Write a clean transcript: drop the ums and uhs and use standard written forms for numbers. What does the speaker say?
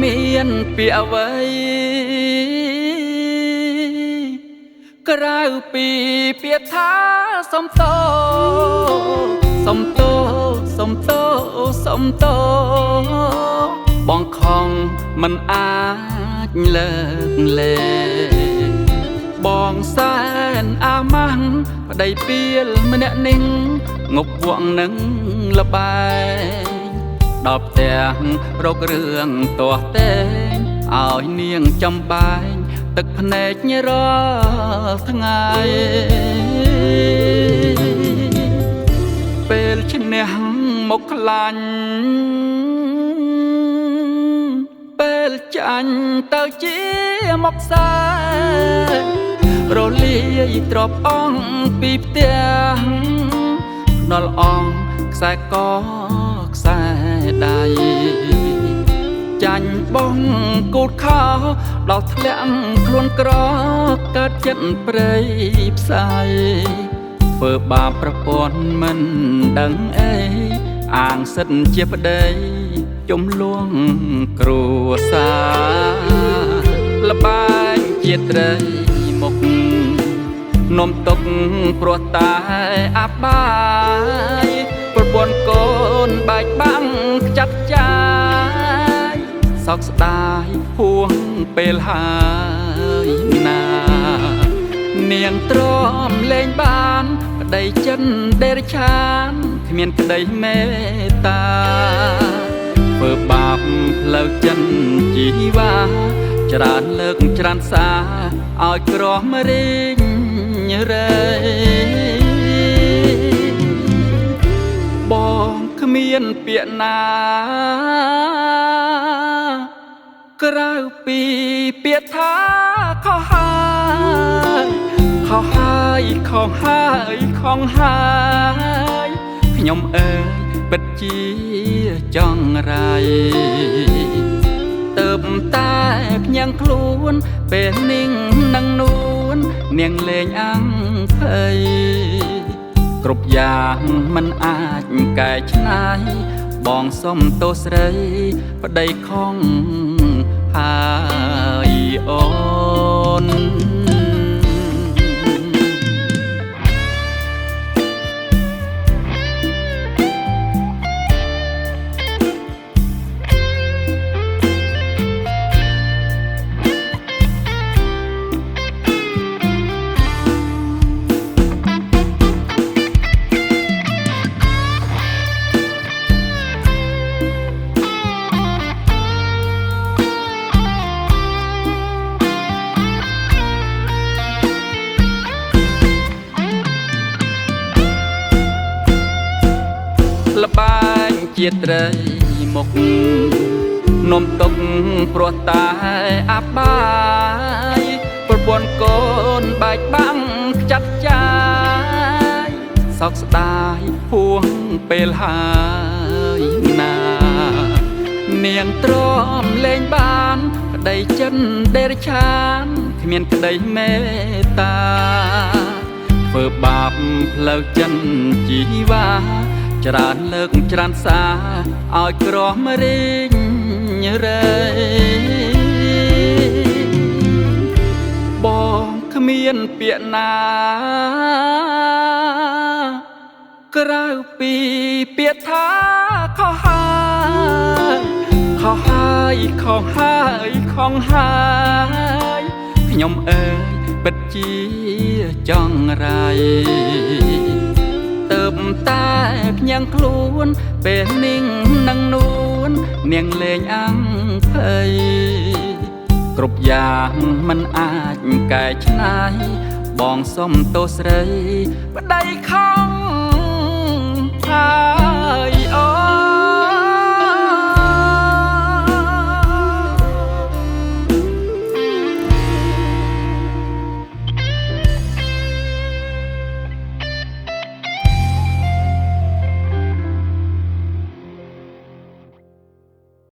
មានពាក្យអ្វីក្រៅពីពាក្យថាសុំតោសុំតោសុំតោសុំតោបងខំមិនអាចលើកលែងបងសែនអាម៉ាំងប្តីពីលម្នាក់នឹងងប់វក់នឹងលបែងដល់ផ្ទះរករឿងទាស់តែងឲ្យនាងចំបែងទឹកភ្នែករាល់ថ្ងៃពេលឈ្នះមកខ្លាញ់ពេលចាញ់ទៅជាមកសែរលាយទ្របអង្គពីផ្ទះដល់អង្គខ្សែកខ្សែដៃចាញ់បងគូតខោដល់ធ្លាក់ខ្លួនក្រកើតចិត្តព្រៃផ្សាយធ្វើបាបប្រពន្ធមិនដឹងអីអាងសិតជាប្តីជំលួងគ្រួសារលបែងជាត្រីមុខនំទុកព្រោះតែអាបាយប្រពន្ធកូនបែកបាំងខ្ចាត់ចាយសោកស្ដាយហួងពេលហើយណានាងទ្រាំលែងបានប្តីចិនដេរឆានគ្មានក្តីមេត្តាធ្វើបាបផ្លូវចិនជីវ៉ាច្រើនលើកច្រើនសារឲ្យក្រមរីងរែបងគ្មានពាក្យណាក្រៅពីពាក្យថាខុសហើយខុសហើយខុសហើយខុសហើយខ្ញុំអើយពិតជាចង់រៃទៅតែភ្ញាំងខ្លួនពេលនាងនឹងនួននាងលេងអង្គភ័យគ្រប់យ៉ាងមិនអាចកែច្នៃបងសុំទោសស្រីប្តីខំហើយអូនលបែងជាត្រីមុខនំទុកព្រោះតែអាបាយប្រពន្ធកូនបែកបាំងខ្ចាត់ចាយសោកស្ដាយហួងពេលហើយណានាងទ្រាំលែងបានប្តីចិនដេរឆានគ្មានក្តីមេត្តាធ្វើបាបផ្លូវចិនជីវ៉ាច្រើនលើកច្រើនសារឲ្យក្រមរីងរែបងគ្មានពាក្យណាក្រៅពីពាក្យថាខុសហើយខុសហើយខុសហើយខុសហើយខ្ញុំអើយពិតជាចង់រៃទៅតែភ្ញាំងខ្លួនពេលនាងនឹងនួននាងលេងអង្គភ័យគ្រប់យ៉ាងមិនអាចកែច្នៃបងសុំទោសស្រីប្តីខំ